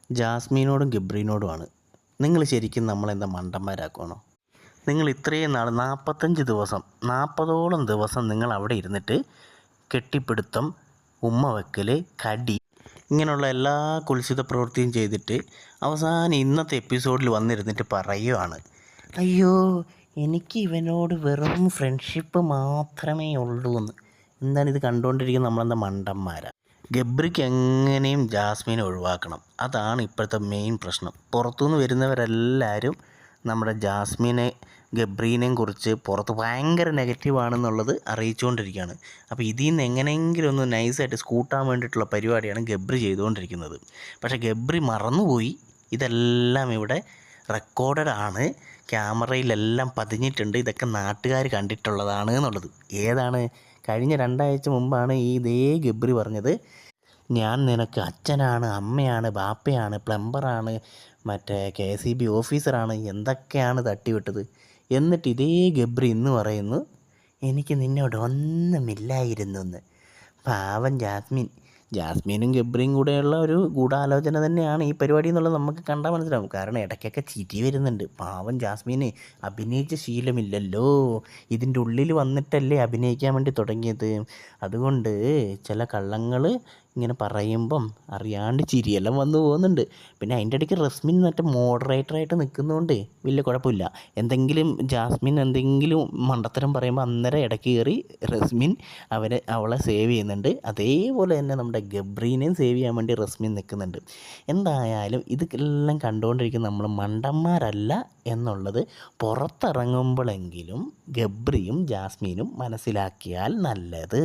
ജാസ്മീനോടും ഗബ്രീനോടുമാണ്. നിങ്ങൾ ശരിക്കും നമ്മളെന്താ മണ്ടന്മാരാക്കുകയാണോ? നിങ്ങൾ ഇത്രയും നാൾ 45 ദിവസം 40ഓളം ദിവസം നിങ്ങൾ അവിടെ ഇരുന്നിട്ട് കെട്ടിപ്പിടുത്തം, ഉമ്മ വെക്കൽ, കടി, ഇങ്ങനെയുള്ള എല്ലാ കുൽസിത പ്രവൃത്തിയും ചെയ്തിട്ട് അവസാനം ഇന്നത്തെ എപ്പിസോഡിൽ വന്നിരുന്നിട്ട് പറയുവാണ്, അയ്യോ എനിക്ക് ഇവനോട് വെറും ഫ്രണ്ട്ഷിപ്പ് മാത്രമേ ഉള്ളൂ എന്ന്. എന്താണ് ഇത് കണ്ടുകൊണ്ടിരിക്കുന്നത്? നമ്മളെന്താ മണ്ടന്മാരാ? ഗബ്രിക്ക് എങ്ങനെയും ജാസ്മിനെ ഒഴിവാക്കണം. അതാണ് ഇപ്പോഴത്തെ മെയിൻ പ്രശ്നം. പുറത്തുനിന്ന് വരുന്നവരെല്ലാവരും നമ്മുടെ ജാസ്മിനെ ഗബ്രീനെയും കുറിച്ച് പുറത്ത് ഭയങ്കര നെഗറ്റീവാണെന്നുള്ളത് അറിയിച്ചുകൊണ്ടിരിക്കുകയാണ്. അപ്പോൾ ഇതിൽ നിന്ന് എങ്ങനെയെങ്കിലും ഒന്ന് നൈസായിട്ട് സ്കൂട്ടാൻ വേണ്ടിയിട്ടുള്ള പരിപാടിയാണ് ഗബ്രി ചെയ്തുകൊണ്ടിരിക്കുന്നത്. പക്ഷേ ഗബ്രി മറന്നുപോയി ഇതെല്ലാം ഇവിടെ റെക്കോർഡഡ് ആണ്, ക്യാമറയിലെല്ലാം പതിഞ്ഞിട്ടുണ്ട്, ഇതൊക്കെ നാട്ടുകാർ കണ്ടിട്ടുള്ളതാണ് എന്നുള്ളത്. ഏതാണ്? കഴിഞ്ഞ 2 ആഴ്ച മുമ്പാണ് ഇതേ ഗബ്രി പറഞ്ഞത്, ഞാൻ നിനക്ക് അച്ഛനാണ്, അമ്മയാണ്, ബാപ്പയാണ്, പ്ലംബറാണ്, മറ്റേ KCB ഓഫീസറാണ്, എന്തൊക്കെയാണ് തട്ടിവിട്ടത്. എന്നിട്ട് ഇതേ ഗബ്രി ഇന്ന് പറയുന്നു, എനിക്ക് നിന്നോട് ഒന്നുമില്ലായിരുന്നു എന്ന്. പാവം ജാസ്മിനും ഗബ്രിയും കൂടെയുള്ള ഒരു ഗൂഢാലോചന തന്നെയാണ് ഈ പരിപാടി എന്നുള്ളത് നമുക്ക് കണ്ടാൽ മനസ്സിലാവും. കാരണം ഇടയ്ക്കൊക്കെ ചിരി വരുന്നുണ്ട്. പാവം ജാസ്മിന് അഭിനയിച്ച ശീലമില്ലല്ലോ, ഇതിൻ്റെ ഉള്ളിൽ വന്നിട്ടല്ലേ അഭിനയിക്കാൻ വേണ്ടി തുടങ്ങിയത്. അതുകൊണ്ട് ചില കള്ളങ്ങൾ ഇങ്ങനെ പറയുമ്പം അറിയാണ്ട് ചിരിയെല്ലാം വന്നു പോകുന്നുണ്ട്. പിന്നെ അതിൻ്റെ ഇടയ്ക്ക് റസ്മിൻ മറ്റേ മോഡറേറ്ററായിട്ട് നിൽക്കുന്നതുകൊണ്ട് വലിയ കുഴപ്പമില്ല. ജാസ്മിൻ എന്തെങ്കിലും മണ്ടത്തരം പറയുമ്പോൾ അന്നേരം ഇടയ്ക്ക് കയറി റസ്മിൻ അവളെ സേവ് ചെയ്യുന്നുണ്ട്. അതേപോലെ തന്നെ നമ്മുടെ ഗബ്രീനെയും സേവ് ചെയ്യാൻ വേണ്ടി റസ്മിൻ നിൽക്കുന്നുണ്ട്. എന്തായാലും ഇതെല്ലാം കണ്ടുകൊണ്ടിരിക്കുന്ന നമ്മൾ മണ്ടന്മാരല്ല എന്നുള്ളത് പുറത്തിറങ്ങുമ്പോഴെങ്കിലും ഗബ്രിയും ജാസ്മിനും മനസ്സിലാക്കിയാൽ നല്ലത്.